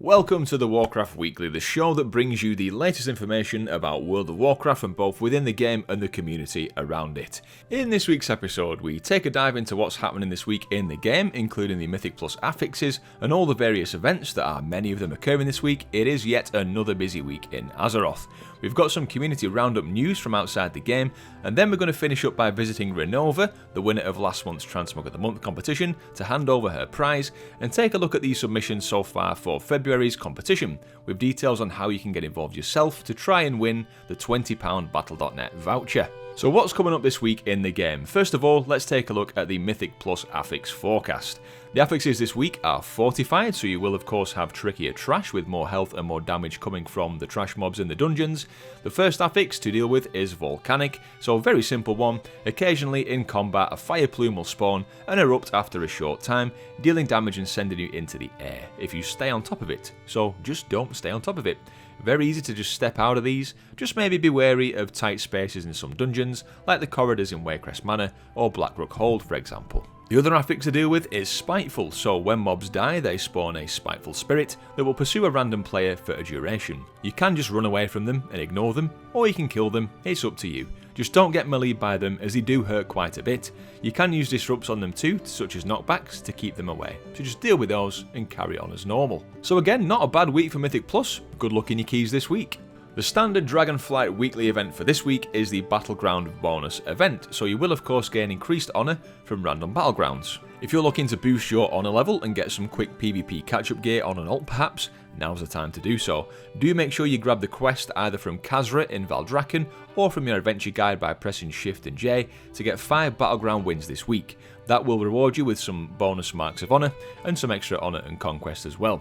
Welcome to the Warcraft Weekly, the show that brings you the latest information about World of Warcraft from both within the game and the community around it. In this week's episode, we take a dive into what's happening this week in the game, including the Mythic Affixes and all the various events that are many of them occurring this week. It is yet another busy week in Azeroth. We've got some community roundup news from outside the game, and then we're going to finish up by visiting Renova, the winner of last month's Transmog of the Month competition, to hand over her prize and take a look at the submissions so far for February's competition, with details on how you can get involved yourself to try and win the £20 Battle.net voucher. So what's coming up this week in the game? First of all, let's take a look at the Mythic Affix forecast. The affixes this week are fortified, so you will of course have trickier trash with more health and more damage coming from the trash mobs in the dungeons. The first affix to deal with is volcanic, so a very simple one. Occasionally in combat a fire plume will spawn and erupt after a short time, dealing damage and sending you into the air if you stay on top of it, so just don't stay on top of it. Very easy to just step out of these, just maybe be wary of tight spaces in some dungeons, like the corridors in Warcraft Manor or Blackrock Hold for example. The other affix to deal with is spiteful, so when mobs die they spawn a spiteful spirit that will pursue a random player for a duration. You can just run away from them and ignore them, or you can kill them, it's up to you. Just don't get meleeed by them as they do hurt quite a bit. You can use disrupts on them too, such as knockbacks, to keep them away. So just deal with those and carry on as normal. So again, not a bad week for Mythic Plus, good luck in your keys this week. The standard Dragonflight weekly event for this week is the Battleground bonus event, so you will of course gain increased honour from random battlegrounds. If you're looking to boost your honour level and get some quick PvP catch-up gear on an ult perhaps, now's the time to do so. Do make sure you grab the quest either from Khazra in Valdrakken or from your adventure guide by pressing Shift and J to get 5 battleground wins this week. That will reward you with some bonus marks of honour and some extra honour and conquest as well.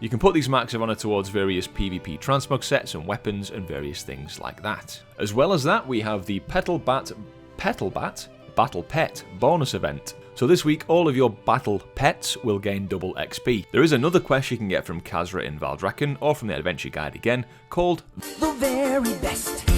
You can put these marks of honour towards various PvP transmog sets and weapons and various things like that. As well as that, we have the Battle Pet bonus event. So this week, all of your battle pets will gain double XP. There is another quest you can get from Khazra in Valdrakken, or from the adventure guide again, called The Very Best.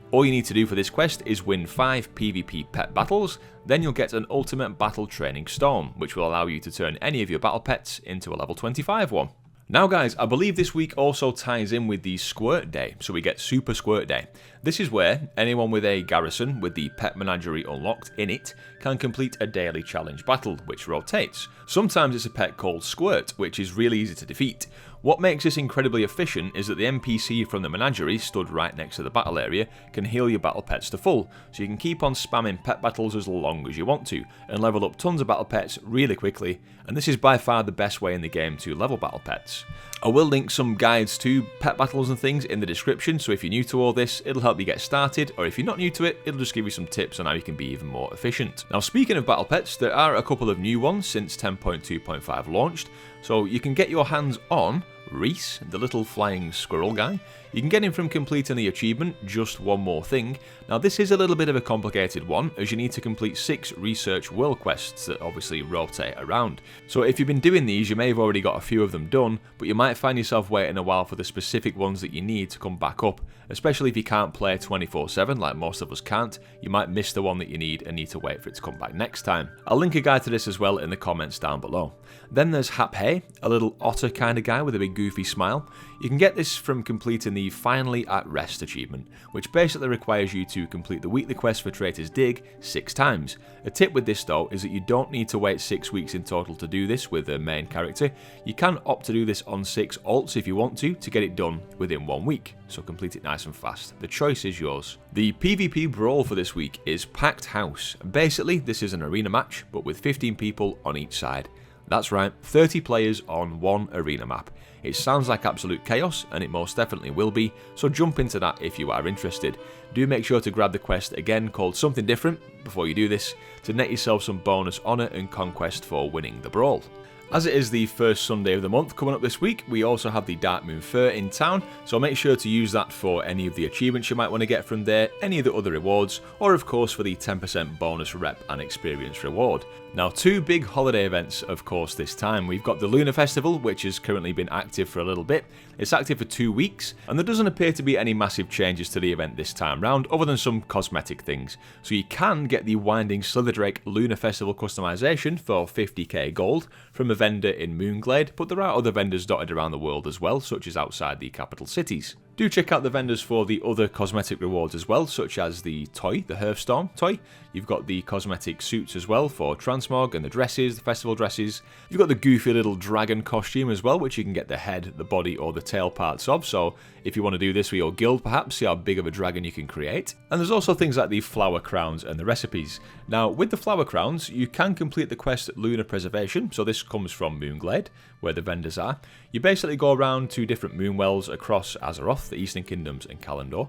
All you need to do for this quest is win 5 PvP pet battles, then you'll get an ultimate battle training storm, which will allow you to turn any of your battle pets into a level 25 one. Now guys, I believe this week also ties in with the Squirt Day, so we get Super Squirt Day. This is where anyone with a garrison with the pet menagerie unlocked in it can complete a daily challenge battle, which rotates. Sometimes it's a pet called Squirt, which is really easy to defeat. What makes this incredibly efficient is that the NPC from the menagerie stood right next to the battle area can heal your battle pets to full, so you can keep on spamming pet battles as long as you want to, and level up tons of battle pets really quickly, and this is by far the best way in the game to level battle pets. I will link some guides to pet battles and things in the description, so if you're new to all this, it'll help you get started, or if you're not new to it, it'll just give you some tips on how you can be even more efficient. Now speaking of battle pets, there are a couple of new ones since 10.2.5 launched, so you can get your hands on Reese, the little flying squirrel guy. You can get him from completing the achievement, Just One More Thing. Now this is a little bit of a complicated one, as you need to complete 6 research world quests that obviously rotate around. So if you've been doing these, you may have already got a few of them done, but you might find yourself waiting a while for the specific ones that you need to come back up, especially if you can't play 24/7 like most of us can't. You might miss the one that you need and need to wait for it to come back next time. I'll link a guide to this as well in the comments down below. Then there's Hap Hey, a little otter kind of guy with a big goofy smile. You can get this from completing the Finally at Rest achievement, which basically requires you to complete the weekly quest for Traitor's Dig 6 times. A tip with this though is that you don't need to wait 6 weeks in total to do this with the main character. You can opt to do this on 6 alts if you want to get it done within 1 week, so complete it nice and fast. The choice is yours. The PvP brawl for this week is Packed House. Basically, this is an arena match, but with 15 people on each side. That's right, 30 players on one arena map. It sounds like absolute chaos, and it most definitely will be, so jump into that if you are interested. Do make sure to grab the quest again called Something Different before you do this, to net yourself some bonus honour and conquest for winning the brawl. As it is the first Sunday of the month coming up this week, we also have the Dark Moon Fair in town, so make sure to use that for any of the achievements you might want to get from there, any of the other rewards, or of course for the 10% bonus rep and experience reward. Now, two big holiday events, of course, this time. We've got the Lunar Festival, which has currently been active for a little bit. It's active for 2 weeks, and there doesn't appear to be any massive changes to the event this time round, other than some cosmetic things. So you can get the Winding Slitherdrake Lunar Festival customization for 50k gold from a vendor in Moonglade, but there are other vendors dotted around the world as well, such as outside the capital cities. Do check out the vendors for the other cosmetic rewards as well, such as the toy, the Hearthstone toy. You've got the cosmetic suits as well for Transmog and the dresses, the festival dresses. You've got the goofy little dragon costume as well, which you can get the head, the body or the tail parts of. So if you want to do this for your guild perhaps, see how big of a dragon you can create. And there's also things like the flower crowns and the recipes. Now with the flower crowns, you can complete the quest Lunar Preservation. So this comes from Moonglade, where the vendors are. You basically go around to different moonwells across Azeroth, the Eastern Kingdoms and Kalimdor,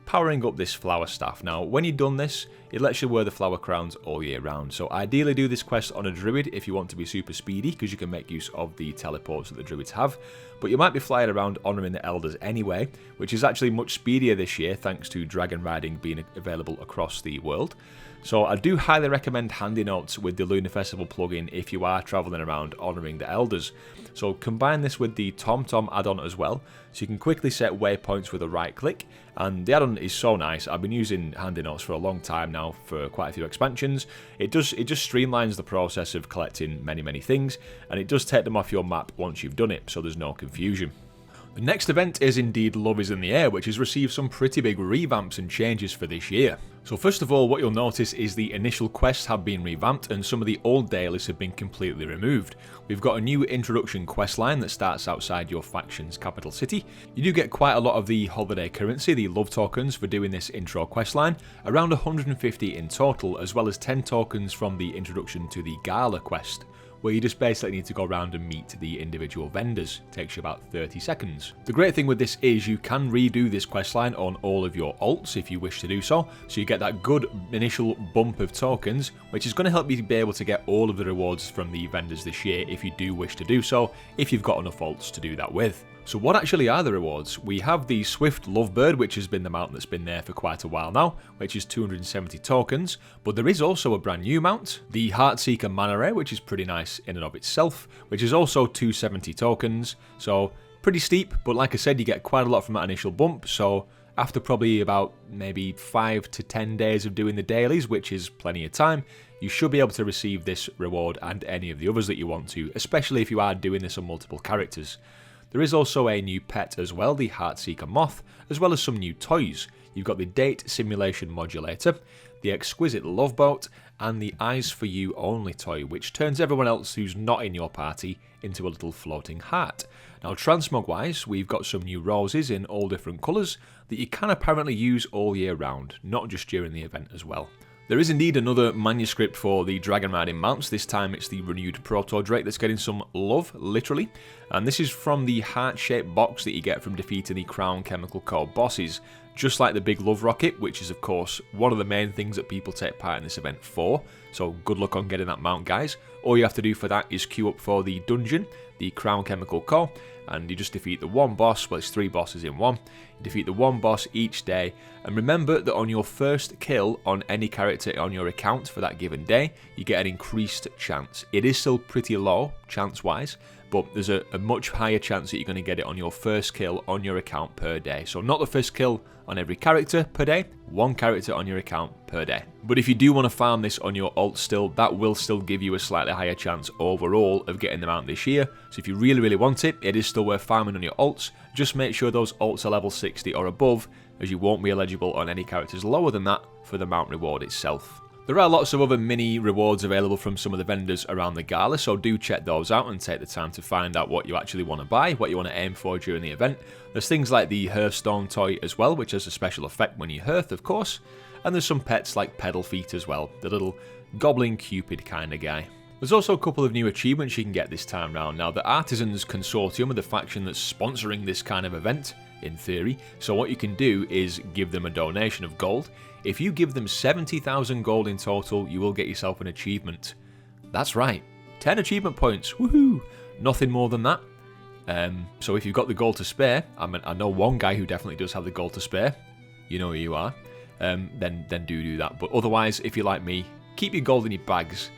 powering up this flower staff. Now, when you've done this, it lets you wear the flower crowns all year round. So ideally do this quest on a druid if you want to be super speedy, because you can make use of the teleports that the druids have. But you might be flying around honouring the elders anyway, which is actually much speedier this year thanks to dragon riding being available across the world. So I do highly recommend handy notes with the Lunar Festival plugin if you are travelling around honouring the elders. So combine this with the TomTom add-on as well, so you can quickly set waypoints with a right click, and the add-on is so nice. I've been using handy notes for a long time now for quite a few expansions. It just streamlines the process of collecting many things, and it does take them off your map once you've done it, so there's no confusion. The next event is indeed Love is in the Air, which has received some pretty big revamps and changes for this year. So first of all, what you'll notice is the initial quests have been revamped and some of the old dailies have been completely removed. We've got a new introduction quest line that starts outside your faction's capital city. You do get quite a lot of the holiday currency, the love tokens, for doing this intro quest line, around 150 in total, as well as 10 tokens from the introduction to the Gala quest, where you just basically need to go around and meet the individual vendors. It takes you about 30 seconds. The great thing with this is you can redo this questline on all of your alts if you wish to do so you get that good initial bump of tokens, which is going to help you be able to get all of the rewards from the vendors this year if you do wish to do so, if you've got enough alts to do that with. So what actually are the rewards? We have the Swift Lovebird, which has been the mount that's been there for quite a while now, which is 270 tokens, but there is also a brand new mount, the Heartseeker Mana Ray, which is pretty nice in and of itself, which is also 270 tokens, so pretty steep, but like I said, you get quite a lot from that initial bump, so after probably about maybe 5 to 10 days of doing the dailies, which is plenty of time, you should be able to receive this reward and any of the others that you want to, especially if you are doing this on multiple characters. There is also a new pet as well, the Heartseeker Moth, as well as some new toys. You've got the Date Simulation Modulator, the Exquisite Love Boat, and the Eyes for You Only toy, which turns everyone else who's not in your party into a little floating heart. Now, transmog-wise, we've got some new roses in all different colours that you can apparently use all year round, not just during the event as well. There is indeed another manuscript for the dragon riding mounts. This time it's the renewed Proto Drake that's getting some love, literally. And this is from the heart-shaped box that you get from defeating the Crown Chemical Corps bosses. Just like the big love rocket, which is of course one of the main things that people take part in this event for. So good luck on getting that mount, guys. All you have to do for that is queue up for the dungeon, the Crown Chemical Corps, and you just defeat the one boss. Well, it's 3 bosses in one. You defeat the one boss each day, and remember that on your first kill on any character on your account for that given day, you get an increased chance. It is still pretty low chance-wise, but there's a much higher chance that you're going to get it on your first kill on your account per day. So not the first kill on every character per day, 1 character on your account per day. But if you do want to farm this on your alt still, that will still give you a slightly higher chance overall of getting them out this year. So if you really want it, it is still worth farming on your alts. Just make sure those alts are level 60 or above, as you won't be eligible on any characters lower than that for the mount reward itself. There are lots of other mini rewards available from some of the vendors around the gala, so do check those out and take the time to find out what you actually want to buy, what you want to aim for during the event. There's things like the Hearthstone toy as well, which has a special effect when you hearth, of course, and there's some pets like Pedal Feet as well, the little goblin cupid kind of guy. There's also a couple of new achievements you can get this time round. Now, the Artisans Consortium are the faction that's sponsoring this kind of event, in theory, so what you can do is give them a donation of gold. If you give them 70,000 gold in total, you will get yourself an achievement. That's right, 10 achievement points, woohoo! Nothing more than that. So if you've got the gold to spare, I know one guy who definitely does have the gold to spare, you know who you are, then do that. But otherwise, if you're like me, keep your gold in your bags,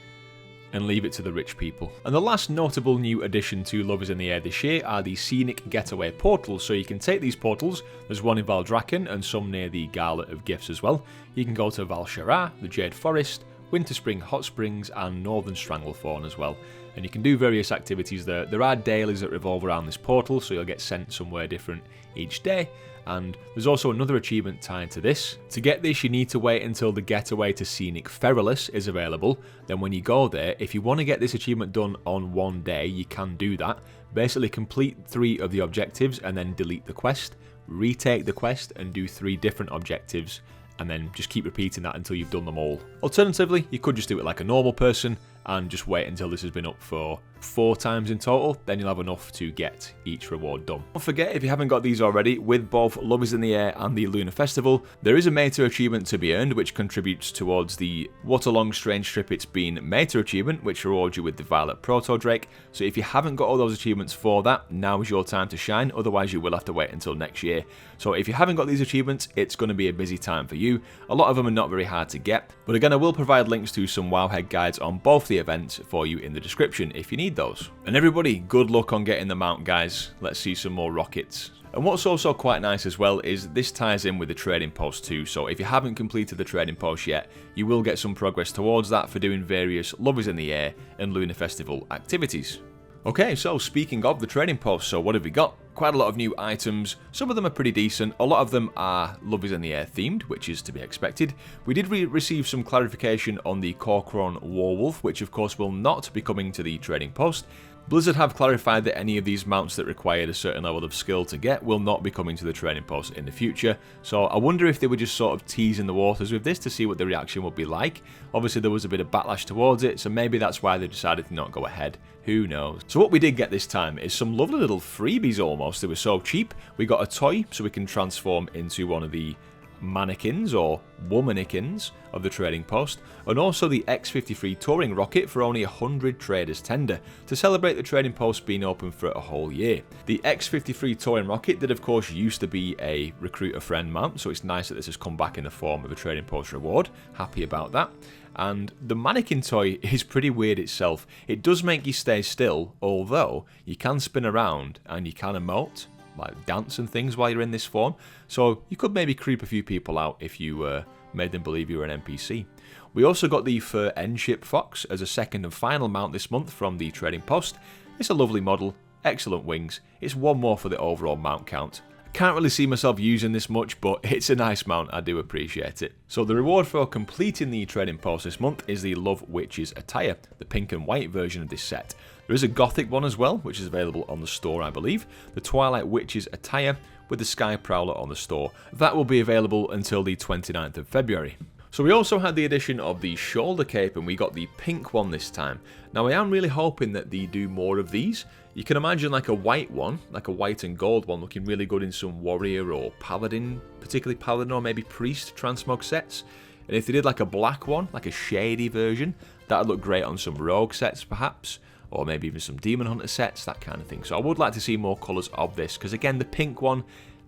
and leave it to the rich people. And the last notable new addition to Love is in the Air this year are the scenic getaway portals. So you can take these portals, there's one in Valdrakken and some near the Gala of Gifts as well. You can go to Val'Sharah, the Jade Forest, Winterspring Hot Springs and Northern Stranglethorn as well. And you can do various activities there. There are dailies that revolve around this portal, so you'll get sent somewhere different each day. And there's also another achievement tied to this. To get this, you need to wait until the getaway to Scenic Feralus is available. Then when you go there, if you want to get this achievement done on one day, you can do that. Basically complete 3 of the objectives and then delete the quest, retake the quest and do 3 different objectives, and then just keep repeating that until you've done them all. Alternatively, you could just do it like a normal person and just wait until this has been up for 4 times in total, then you'll have enough to get each reward done. Don't forget, if you haven't got these already, with both Love is in the Air and the Lunar Festival, there is a Meta achievement to be earned, which contributes towards the What a Long Strange Trip It's Been Meta achievement, which rewards you with the Violet Proto Drake. So if you haven't got all those achievements for that, now is your time to shine, otherwise you will have to wait until next year. So if you haven't got these achievements, it's going to be a busy time for you. A lot of them are not very hard to get, but again, I will provide links to some Wowhead guides on both the events for you in the description if you need those. And everybody, good luck on getting the mount, guys. Let's see some more rockets. And what's also quite nice as well is this ties in with the trading post too, so if you haven't completed the trading post yet, you will get some progress towards that for doing various Love is in the Air and Lunar Festival activities. Okay, so speaking of the trading post, so what have we got? Quite a lot of new items, some of them are pretty decent, a lot of them are Love is in the Air themed, which is to be expected. We did receive some clarification on the Corcoran Warwolf, which of course will not be coming to the trading post. Blizzard have clarified that any of these mounts that required a certain level of skill to get will not be coming to the trading post in the future, so I wonder if they were just sort of teasing the waters with this to see what the reaction would be like. Obviously there was a bit of backlash towards it, so maybe that's why they decided to not go ahead. Who knows? So what we did get this time is some lovely little freebies almost. They were so cheap. We got a toy so we can transform into one of the mannequins or womanikins of the trading post, and also the X-53 touring rocket for only 100 traders tender to celebrate the trading post being open for a whole year. The X-53 touring rocket did of course used to be a recruit a friend mount, so it's nice that this has come back in the form of a trading post reward. Happy about that. And the mannequin toy is pretty weird itself. It does make you stay still, although you can spin around and you can emote, like dance and things while you're in this form, so you could maybe creep a few people out if you made them believe you were an NPC. We also got the Fur Endship Fox as a second and final mount this month from the trading post. It's a lovely model, excellent wings, it's one more for the overall mount count. Can't really see myself using this much, but it's a nice mount, I do appreciate it. So the reward for completing the trading post this month is the Love Witches attire, the pink and white version of this set. There is a gothic one as well, which is available on the store I believe, the Twilight Witches attire with the Sky Prowler on the store. That will be available until the 29th of February. So we also had the addition of the shoulder cape and we got the pink one this time. Now I am really hoping that they do more of these. You can imagine like a white one, like a white and gold one looking really good in some warrior or paladin, particularly paladin or maybe priest transmog sets. And if they did like a black one, like a shady version, that would look great on some rogue sets perhaps, or maybe even some demon hunter sets, that kind of thing. So I would like to see more colours of this, because again the pink one,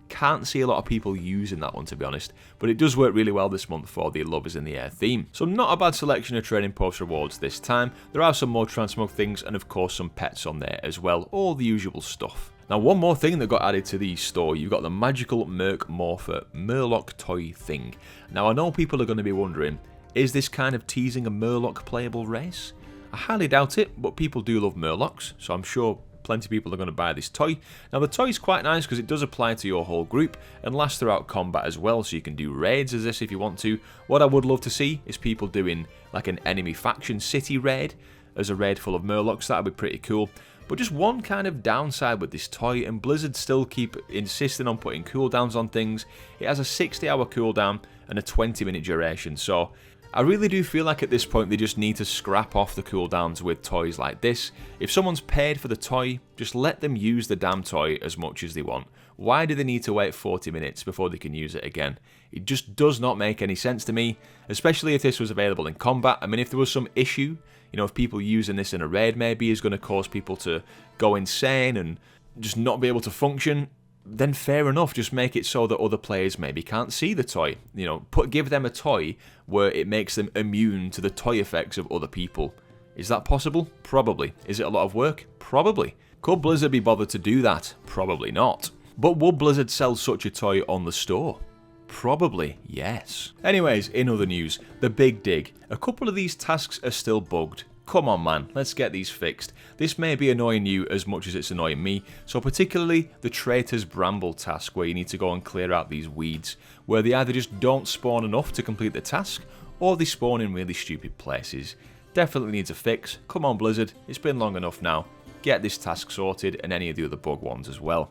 can't see a lot of people using that one to be honest, but it does work really well this month for the Love is in the Air theme. So not a bad selection of trading post rewards this time. There are some more transmog things and of course some pets on there as well, all the usual stuff. Now one more thing that got added to the store, you've got the magical Merc Morpher Murloc toy thing. Now I know people are going to be wondering, is this kind of teasing a Murloc playable race? I highly doubt it, but people do love Murlocs, so I'm sure plenty of people are going to buy this toy. Now the toy is quite nice because it does apply to your whole group and lasts throughout combat as well, so you can do raids as this if you want to. What I would love to see is people doing like an enemy faction city raid as a raid full of Murlocs. That would be pretty cool. But just one kind of downside with this toy, and Blizzard still keep insisting on putting cooldowns on things. It has a 60-hour cooldown and a 20-minute duration, so I really do feel like at this point they just need to scrap off the cooldowns with toys like this. If someone's paid for the toy, just let them use the damn toy as much as they want. Why do they need to wait 40 minutes before they can use it again? It just does not make any sense to me, especially if this was available in combat. I mean, if there was some issue, you know, if people using this in a raid maybe is going to cause people to go insane and just not be able to function, then fair enough, just make it so that other players maybe can't see the toy. You know, give them a toy where it makes them immune to the toy effects of other people. Is that possible? Probably. Is it a lot of work? Probably. Could Blizzard be bothered to do that? Probably not. But would Blizzard sell such a toy on the store? Probably, yes. Anyways, in other news, the Big Dig. A couple of these tasks are still bugged. Come on man, let's get these fixed. This may be annoying you as much as it's annoying me, so particularly the Traitor's Bramble task where you need to go and clear out these weeds, where they either just don't spawn enough to complete the task, or they spawn in really stupid places. Definitely needs a fix. Come on Blizzard, it's been long enough now. Get this task sorted and any of the other bug ones as well.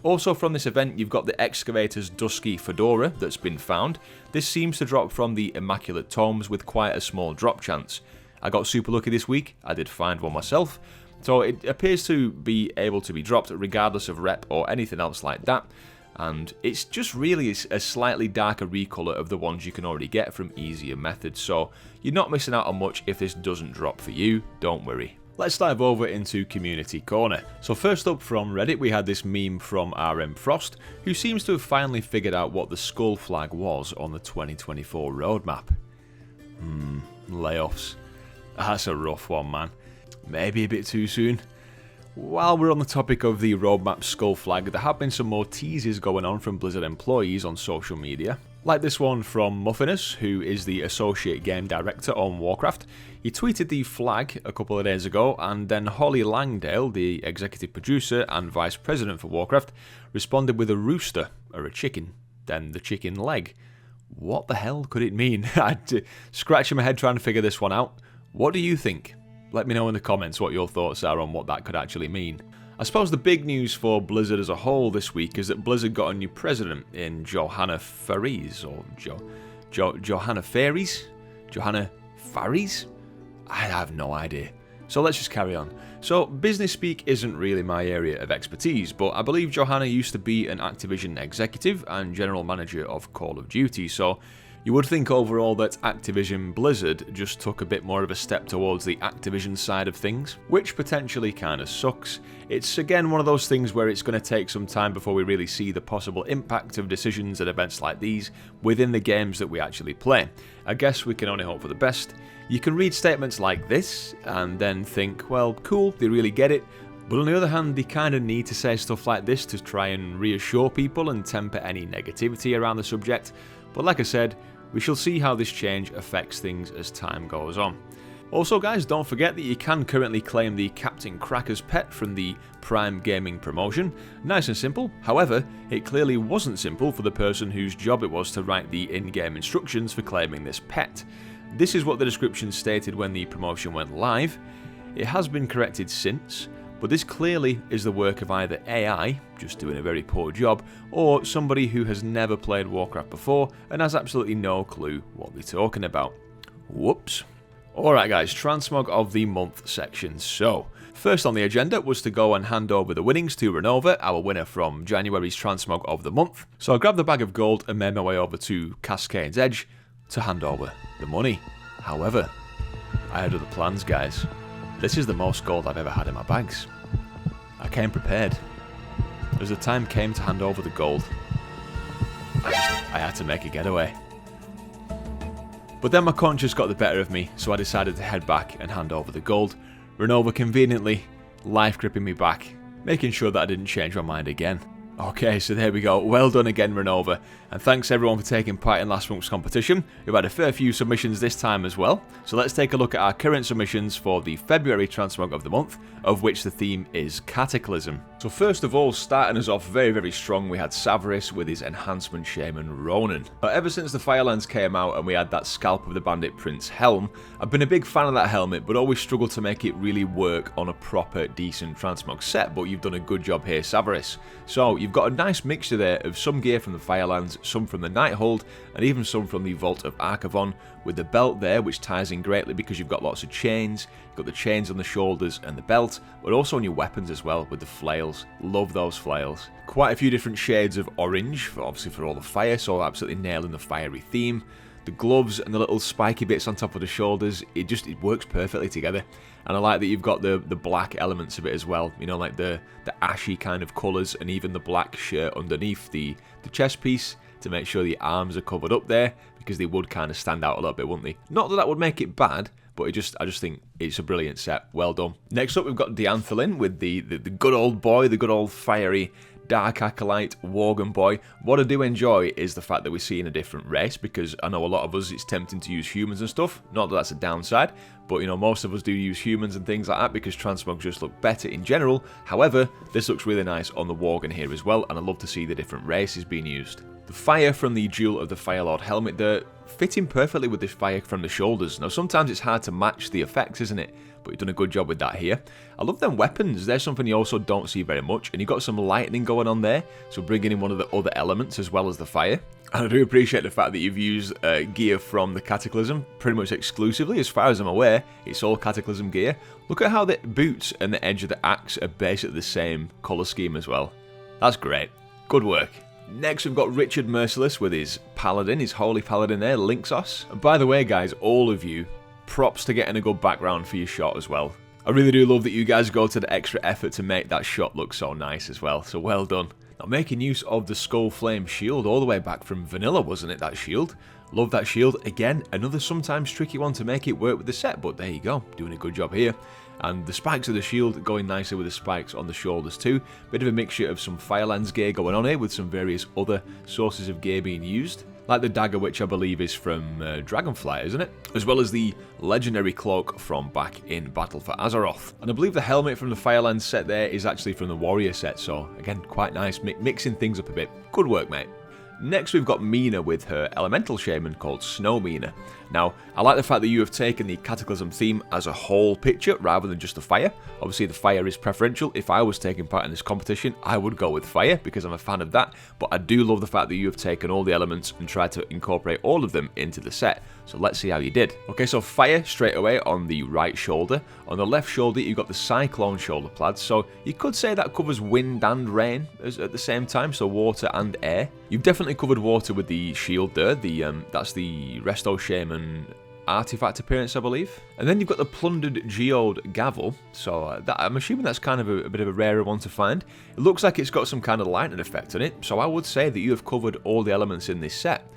Also from this event, you've got the Excavator's Dusky Fedora that's been found. This seems to drop from the Immaculate Tomes with quite a small drop chance. I got super lucky this week, I did find one myself, so it appears to be able to be dropped regardless of rep or anything else like that, and it's just really a slightly darker recolor of the ones you can already get from easier methods, so you're not missing out on much if this doesn't drop for you, don't worry. Let's dive over into Community Corner. So first up from Reddit we had this meme from RM Frost, who seems to have finally figured out what the skull flag was on the 2024 roadmap. Layoffs. That's a rough one, man. Maybe a bit too soon. While we're on the topic of the roadmap skull flag, there have been some more teases going on from Blizzard employees on social media. Like this one from Muffinus, who is the Associate Game Director on Warcraft. He tweeted the flag a couple of days ago, and then Holly Langdale, the Executive Producer and Vice President for Warcraft, responded with a rooster, or a chicken, then the chicken leg. What the hell could it mean? I'd scratching my head trying to figure this one out. What do you think? Let me know in the comments what your thoughts are on what that could actually mean. I suppose the big news for Blizzard as a whole this week is that Blizzard got a new president in Johanna Faries, or Johanna Faries? Johanna Faries? I have no idea. So let's just carry on. So business speak isn't really my area of expertise, but I believe Johanna used to be an Activision executive and general manager of Call of Duty, so you would think overall that Activision Blizzard just took a bit more of a step towards the Activision side of things, which potentially kind of sucks. It's again one of those things where it's going to take some time before we really see the possible impact of decisions at events like these within the games that we actually play. I guess we can only hope for the best. You can read statements like this and then think, well, cool, they really get it. But on the other hand, they kind of need to say stuff like this to try and reassure people and temper any negativity around the subject. But like I said, we shall see how this change affects things as time goes on. Also guys, don't forget that you can currently claim the Captain Cracker's pet from the Prime Gaming promotion. Nice and simple, however, it clearly wasn't simple for the person whose job it was to write the in-game instructions for claiming this pet. This is what the description stated when the promotion went live. It has been corrected since, but this clearly is the work of either AI, just doing a very poor job, or somebody who has never played Warcraft before and has absolutely no clue what they're talking about. Whoops. Alright guys, Transmog of the Month section. So, first on the agenda was to go and hand over the winnings to Renova, our winner from January's Transmog of the Month. So I grabbed the bag of gold and made my way over to Cascade's Edge to hand over the money. However, I had other plans guys. This is the most gold I've ever had in my bags. I came prepared. As the time came to hand over the gold, I had to make a getaway. But then my conscience got the better of me, so I decided to head back and hand over the gold. Renova conveniently life gripping me back, making sure that I didn't change my mind again. Okay, so there we go. Well done again, Renova. And thanks everyone for taking part in last month's competition. We've had a fair few submissions this time as well. So let's take a look at our current submissions for the February Transmog of the Month, of which the theme is Cataclysm. So first of all, starting us off very, very strong, we had Savris with his Enhancement Shaman Ronan. But ever since the Firelands came out and we had that Scalp of the Bandit Prince helm, I've been a big fan of that helmet, but always struggled to make it really work on a proper, decent Transmog set, but you've done a good job here, Savris. So you've got a nice mixture there of some gear from the Firelands, some from the Nighthold, and even some from the Vault of Archivon, with the belt there, which ties in greatly because you've got lots of chains. You've got the chains on the shoulders and the belt, but also on your weapons as well with the flails. Love those flails. Quite a few different shades of orange, obviously for all the fire, so absolutely nailing the fiery theme. The gloves and the little spiky bits on top of the shoulders, it works perfectly together. And I like that you've got the black elements of it as well, you know, like the ashy kind of colours, and even the black shirt underneath the chest piece to make sure the arms are covered up there, because they would kind of stand out a little bit, wouldn't they? Not that that would make it bad, but I just think it's a brilliant set. Well done. Next up, we've got Dianthalin with the good old boy, the good old fiery Dark Acolyte, Worgen boy. What I do enjoy is the fact that we're seeing a different race, because I know a lot of us, it's tempting to use humans and stuff. Not that that's a downside, but you know, most of us do use humans and things like that because transmogs just look better in general. However, this looks really nice on the Worgen here as well, and I love to see the different races being used. The fire from the Jewel of the Firelord helmet there fitting perfectly with this fire from the shoulders. Now sometimes it's hard to match the effects, isn't it? But you've done a good job with that here. I love them weapons. There's something you also don't see very much. And you've got some lightning going on there. So bringing in one of the other elements as well as the fire. And I do appreciate the fact that you've used gear from the Cataclysm pretty much exclusively. As far as I'm aware, it's all Cataclysm gear. Look at how the boots and the edge of the axe are basically the same colour scheme as well. That's great. Good work. Next, we've got Richard Merciless with his Paladin, his Holy Paladin there, Linxos. And by the way, guys, all of you, props to getting a good background for your shot as well. I really do love that you guys go to the extra effort to make that shot look so nice as well, so well done. Now, making use of the Skull Flame shield all the way back from vanilla, wasn't it, that shield? Love that shield. Again, another sometimes tricky one to make it work with the set, but there you go, doing a good job here. And the spikes of the shield going nicely with the spikes on the shoulders too. Bit of a mixture of some Firelands gear going on here with some various other sources of gear being used. Like the dagger, which I believe is from Dragonflight, isn't it? As well as the legendary cloak from back in Battle for Azeroth. And I believe the helmet from the Firelands set there is actually from the Warrior set, so again, quite nice, mixing things up a bit. Good work, mate. Next, we've got Mina with her elemental shaman called Snow Mina. Now, I like the fact that you have taken the Cataclysm theme as a whole picture rather than just the fire. Obviously, the fire is preferential. If I was taking part in this competition, I would go with fire because I'm a fan of that. But I do love the fact that you have taken all the elements and tried to incorporate all of them into the set. So let's see how you did. Okay, so fire straight away on the right shoulder. On the left shoulder, you've got the Cyclone shoulder pads. So you could say that covers wind and rain at the same time, so water and air. You've definitely covered water with the shield there. That's the Resto Shaman artifact appearance, I believe. And then you've got the Plundered Geode Gavel. So I'm assuming that's kind of a bit of a rarer one to find. It looks like it's got some kind of lightning effect on it. So I would say that you have covered all the elements in this set.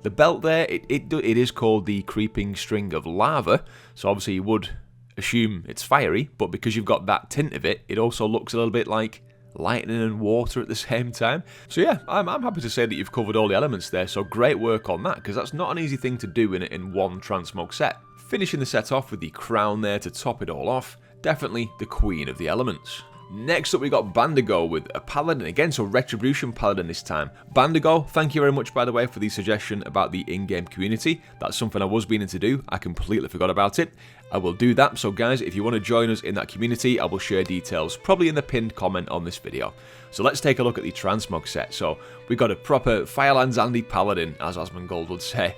The belt there, it is called the Creeping String of Lava, so obviously you would assume it's fiery, but because you've got that tint of it, it also looks a little bit like lightning and water at the same time. So yeah, I'm happy to say that you've covered all the elements there, so great work on that, because that's not an easy thing to do in one transmog set. Finishing the set off with the crown there to top it all off, definitely the queen of the elements. Next up, we got Bandigo with a Paladin again, so Retribution Paladin this time. Bandigo, thank you very much, by the way, for the suggestion about the in-game community. That's something I was meaning to do. I completely forgot about it. I will do that. So guys, if you want to join us in that community, I will share details probably in the pinned comment on this video. So let's take a look at the Transmog set. So we've got a proper Firelands Andy Paladin, as Asmongold would say.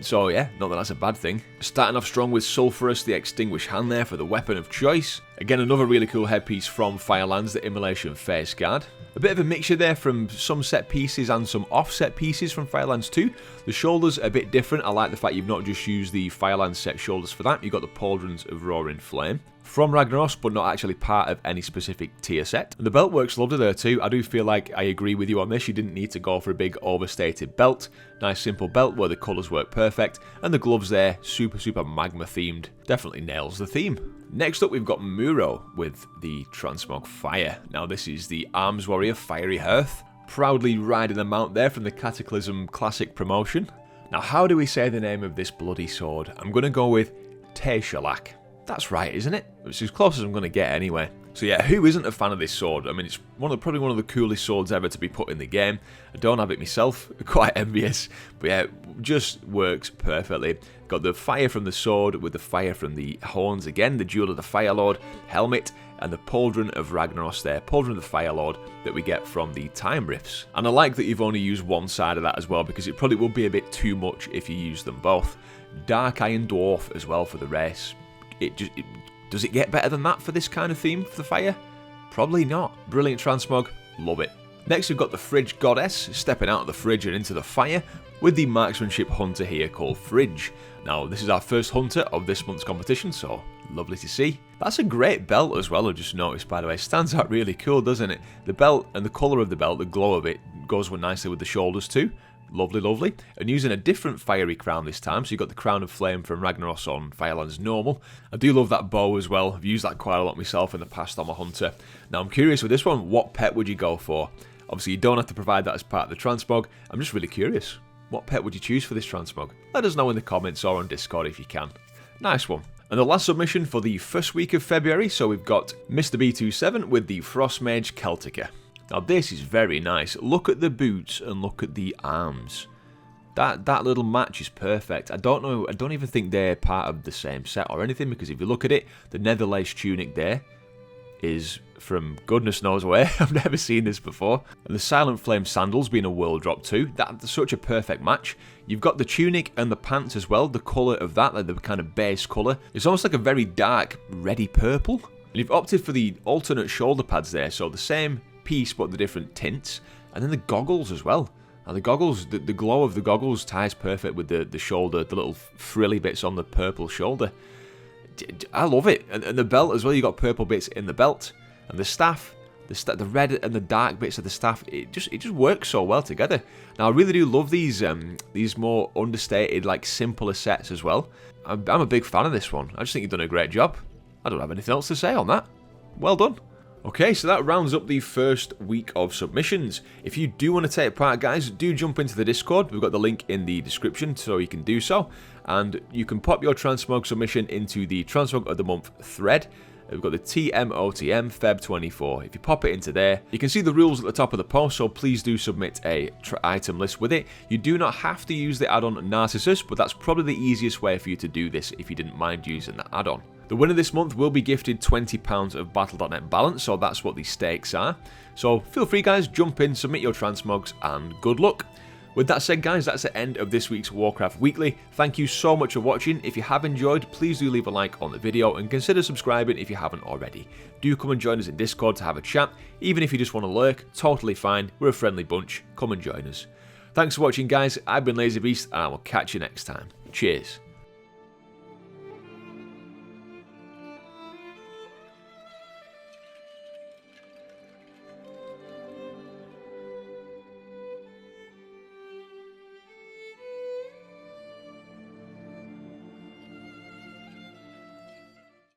So yeah, not that that's a bad thing. Starting off strong with Sulphurous, the Extinguished Hand there for the weapon of choice. Again, another really cool headpiece from Firelands, the Immolation Face Guard. A bit of a mixture there from some set pieces and some offset pieces from Firelands 2. The shoulders are a bit different. I like the fact you've not just used the Firelands set shoulders for that. You've got the pauldrons of Roaring Flame. From Ragnaros, but not actually part of any specific tier set. And the belt works lovely there too. I do feel like I agree with you on this. You didn't need to go for a big overstated belt. Nice simple belt where the colours work perfect. And the gloves there, super magma themed. Definitely nails the theme. Next up, we've got Muro with the Transmog Fire. Now this is the Arms Warrior Fiery Hearth. Proudly riding the mount there from the Cataclysm Classic promotion. Now how do we say the name of this bloody sword? I'm going to go with Teshalak. That's right, isn't it? It's as close as I'm going to get anyway. So yeah, who isn't a fan of this sword? I mean, it's probably one of the coolest swords ever to be put in the game. I don't have it myself, quite envious. But yeah, it just works perfectly. Got the fire from the sword with the fire from the horns again, the Jewel of the Firelord helmet, and the Pauldron of Ragnaros there, Pauldron of the Firelord that we get from the Time Rifts. And I like that you've only used one side of that as well, because it probably would be a bit too much if you use them both. Dark Iron Dwarf as well for the race. Does it get better than that for this kind of theme for the fire? Probably not. Brilliant transmog, love it. Next we've got the Fridge Goddess, stepping out of the fridge and into the fire, with the marksmanship hunter here called Fridge. Now this is our first hunter of this month's competition, so lovely to see. That's a great belt as well, I just noticed, by the way. Stands out really cool, doesn't it? The belt and the colour of the belt, the glow of it, goes nicely with the shoulders too. Lovely, lovely. And using a different fiery crown this time, so you've got the Crown of Flame from Ragnaros on Firelands Normal. I do love that bow as well. I've used that quite a lot myself in the past on my Hunter. Now I'm curious with this one, what pet would you go for? Obviously you don't have to provide that as part of the Transmog. I'm just really curious. What pet would you choose for this Transmog? Let us know in the comments or on Discord if you can. Nice one. And the last submission for the first week of February, so we've got Mr. B27 with the Frostmage Celtica. Now this is very nice. Look at the boots and look at the arms. That little match is perfect. I don't even think they're part of the same set or anything, because if you look at it, the nether lace tunic there is from goodness knows where. I've never seen this before. And the Silent Flame sandals being a world drop too. That's such a perfect match. You've got the tunic and the pants as well. The colour of that, like the kind of base colour. It's almost like a very dark reddy purple. And you've opted for the alternate shoulder pads there. So the same piece but the different tints. And then the goggles as well. Now the goggles, the glow of the goggles ties perfect with the shoulder, the little frilly bits on the purple shoulder. I love it. And the belt as well, you got purple bits in the belt. And the staff, the red and the dark bits of the staff, it just works so well together. Now I really do love these more understated, like simpler sets as well. I'm a big fan of this one. I just think you've done a great job. I don't have anything else to say on that. Well done. Okay, so that rounds up the first week of submissions. If you do want to take part, guys, do jump into the Discord. We've got the link in the description so you can do so. And you can pop your Transmog submission into the Transmog of the Month thread. We've got the TMOTM Feb 24. If you pop it into there, you can see the rules at the top of the post, so please do submit a item list with it. You do not have to use the add-on Narcissus, but that's probably the easiest way for you to do this if you didn't mind using that add-on. The winner this month will be gifted £20 of Battle.net balance, so that's what the stakes are. So feel free, guys, jump in, submit your Transmogs, and good luck. With that said, guys, that's the end of this week's Warcraft Weekly. Thank you so much for watching. If you have enjoyed, please do leave a like on the video and consider subscribing if you haven't already. Do come and join us in Discord to have a chat. Even if you just want to lurk, totally fine. We're a friendly bunch. Come and join us. Thanks for watching, guys. I've been LazyBeast, and I will catch you next time. Cheers.